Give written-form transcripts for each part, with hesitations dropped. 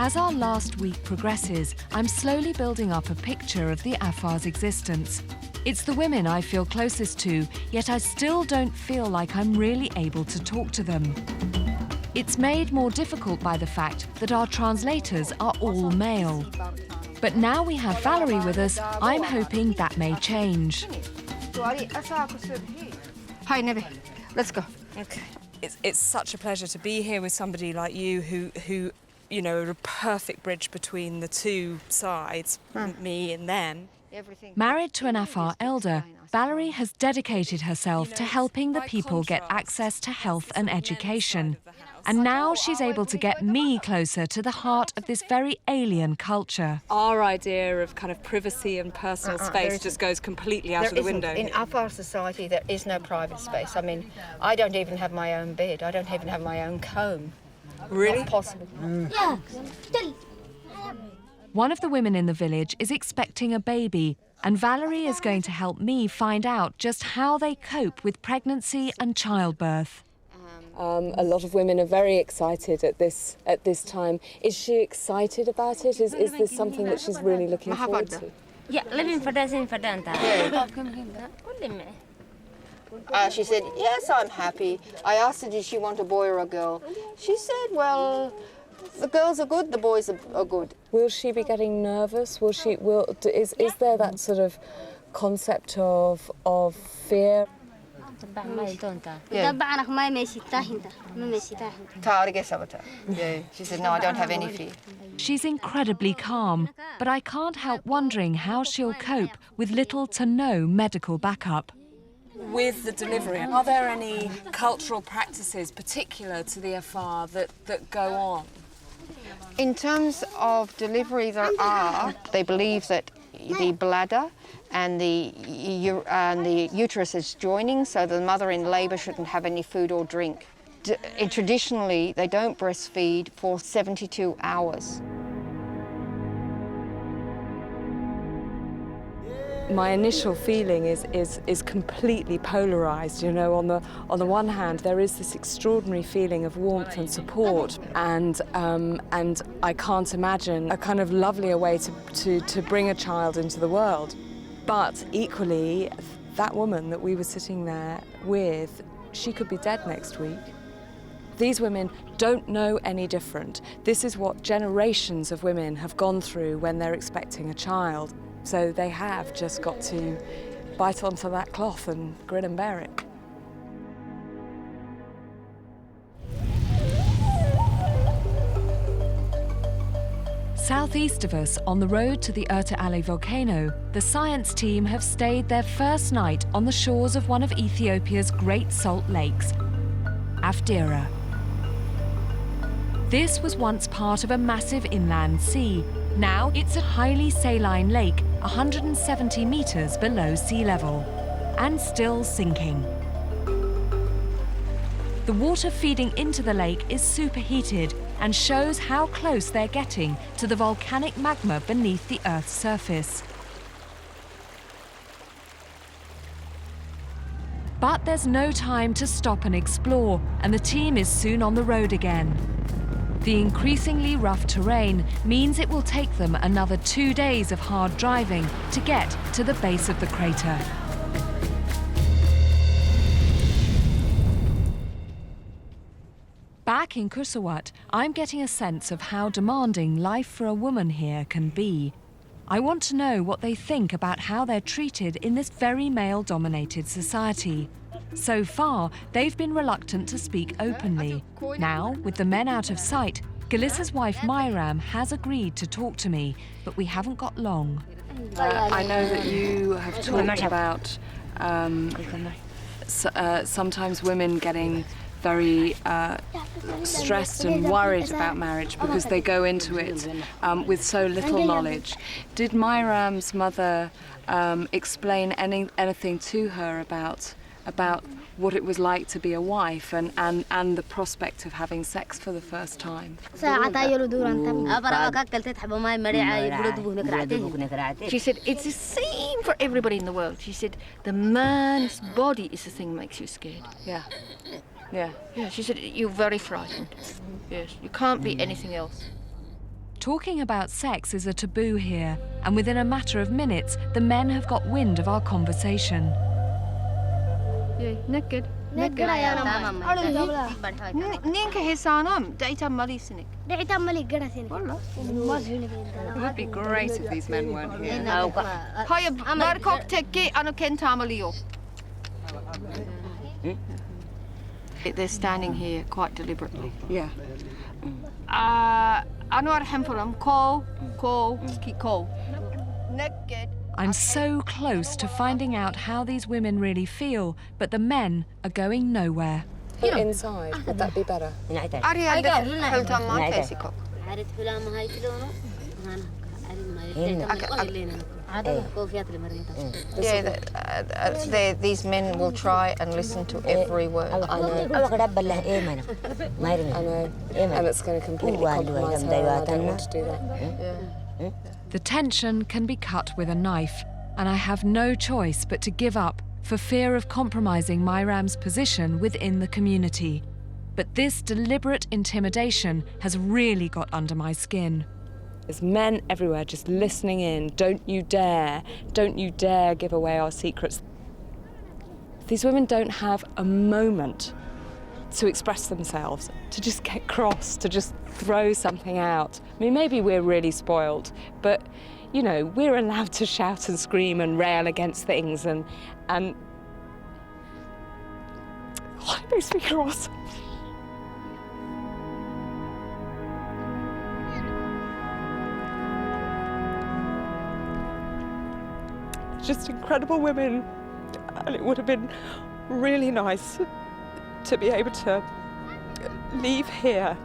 As our last week progresses, I'm slowly building up a picture of the Afar's existence. It's the women I feel closest to, yet I still don't feel like I'm really able to talk to them. It's made more difficult by the fact that our translators are all male. But now we have Valerie with us, I'm hoping that may change. Hi, Nevi. Let's go. Okay. It's such a pleasure to be here with somebody like you who you know, are a perfect bridge between the two sides, me and them. Married to an Afar elder, Valerie has dedicated herself to helping the people get access to health and education. And now she's able to get me closer to the heart of this very alien culture. Our idea of kind of privacy and personal space just goes completely out of the window. In Afar society, there is no private space. I mean, I don't even have my own bed. I don't even have my own comb. Really? Not possible. One of the women in the village is expecting a baby, and Valerie is going to help me find out just how they cope with pregnancy and childbirth. A lot of women are very excited at this time. Is she excited about it? Is this something that she's really looking forward to? Yeah, She said, yes, I'm happy. I asked her, did she want a boy or a girl? She said, well, the girls are good, the boys are good. Will she be getting nervous? Is there that sort of concept of fear? Yeah. She said, no, I don't have any fear. She's incredibly calm, but I can't help wondering how she'll cope with little to no medical backup. With the delivery, are there any cultural practices particular to the Afar that go on? In terms of delivery, there are. They believe that the bladder and the uterus is joining, so the mother in labour shouldn't have any food or drink. Traditionally, they don't breastfeed for 72 hours. My initial feeling is completely polarised. You know, on the one hand, there is this extraordinary feeling of warmth and support, and I can't imagine a kind of lovelier way to bring a child into the world. But equally, that woman that we were sitting there with, she could be dead next week. These women don't know any different. This is what generations of women have gone through when they're expecting a child. So they have just got to bite onto that cloth and grin and bear it. Southeast of us, on the road to the Erta Ale volcano, the science team have stayed their first night on the shores of one of Ethiopia's great salt lakes, Afdira. This was once part of a massive inland sea. Now it's a highly saline lake, 170 meters below sea level, and still sinking. The water feeding into the lake is superheated and shows how close they're getting to the volcanic magma beneath the Earth's surface. But there's no time to stop and explore, and the team is soon on the road again. The increasingly rough terrain means it will take them another 2 days of hard driving to get to the base of the crater. Back in Kusa, I'm getting a sense of how demanding life for a woman here can be. I want to know what they think about how they're treated in this very male-dominated society. So far, they've been reluctant to speak openly. Now, with the men out of sight, Galissa's wife Myram has agreed to talk to me, but we haven't got long. I know that you have talked about sometimes women getting very stressed and worried about marriage because they go into it with so little knowledge. Did Myram's mother explain anything to her about what it was like to be a wife and the prospect of having sex for the first time? She said, it's the same for everybody in the world. She said, the man's body is the thing that makes you scared. Yeah. Yeah. Yeah, she said, you're very frightened. Yes, you can't be anything else. Talking about sex is a taboo here, and within a matter of minutes, the men have got wind of our conversation. Naked. Naked. Ninka hisanam, data malissinik. It would be great if these men weren't here. Hiya, Markok teki anu kentamalio. They're standing here quite deliberately. Yeah. Anwar Hempuram, call, ki call. Naked. I'm so close to finding out how these women really feel, but the men are going nowhere. Inside, would that be better? These men will try and listen to every word. I know. And it's going to completely compromise her, and I don't want to do that. The tension can be cut with a knife, and I have no choice but to give up for fear of compromising Myram's position within the community. But this deliberate intimidation has really got under my skin. There's men everywhere just listening in. Don't you dare give away our secrets. These women don't have a moment to express themselves, to just get cross, to just throw something out. I mean, maybe we're really spoiled, but, you know, we're allowed to shout and scream and rail against things and oh, it makes me cross. Just incredible women, and it would have been really nice to be able to leave here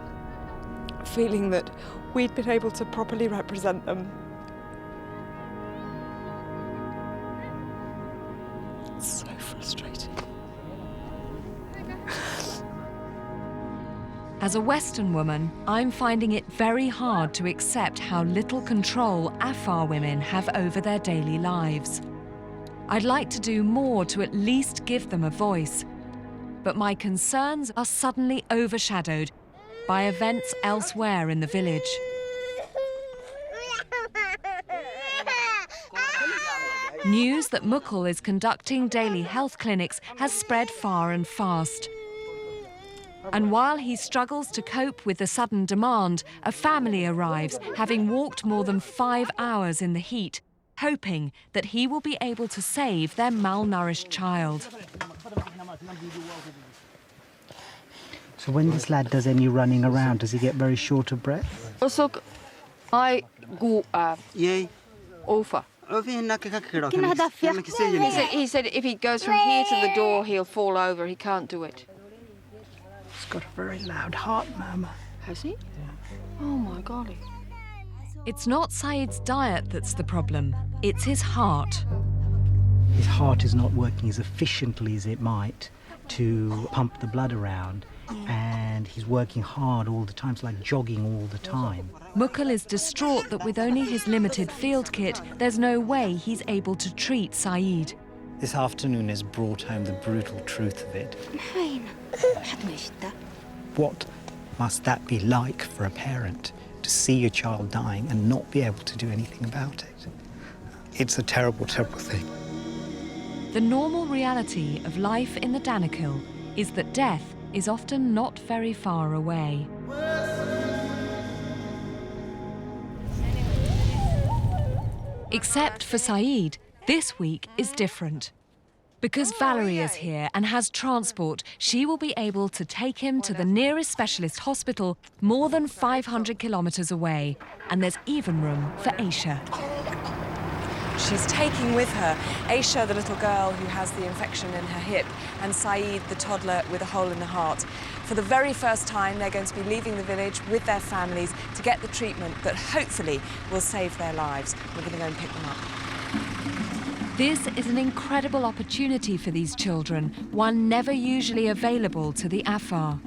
feeling that we'd been able to properly represent them. It's so frustrating. As a Western woman, I'm finding it very hard to accept how little control Afar women have over their daily lives. I'd like to do more to at least give them a voice, but my concerns are suddenly overshadowed by events elsewhere in the village. News that Mukul is conducting daily health clinics has spread far and fast. And while he struggles to cope with the sudden demand, a family arrives, having walked more than 5 hours in the heat, hoping that he will be able to save their malnourished child. So when this lad does any running around, does he get very short of breath? Also, I go over. He said if he goes from here to the door, he'll fall over. He can't do it. He's got a very loud heart murmur. Has he? Yeah. Oh my golly. It's not Saeed's diet that's the problem, it's his heart. His heart is not working as efficiently as it might to pump the blood around, and he's working hard all the time. It's like jogging all the time. Mukul is distraught that with only his limited field kit, there's no way he's able to treat Saeed. This afternoon has brought home the brutal truth of it. What must that be like for a parent, to see your child dying and not be able to do anything about it? It's a terrible, terrible thing. The normal reality of life in the Danakil is that death is often not very far away. Except for Saeed, this week is different. Because Valerie is here and has transport, she will be able to take him to the nearest specialist hospital more than 500 kilometers away. And there's even room for Aisha. She's taking with her Aisha, the little girl who has the infection in her hip, and Saeed, the toddler with a hole in the heart. For the very first time, they're going to be leaving the village with their families to get the treatment that hopefully will save their lives. We're going to go and pick them up. This is an incredible opportunity for these children, one never usually available to the Afar.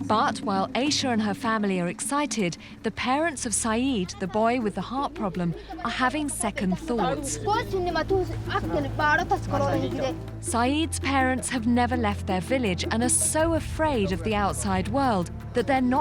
But while Aisha and her family are excited, the parents of Saeed, the boy with the heart problem, are having second thoughts. Saeed's parents have never left their village and are so afraid of the outside world that they're not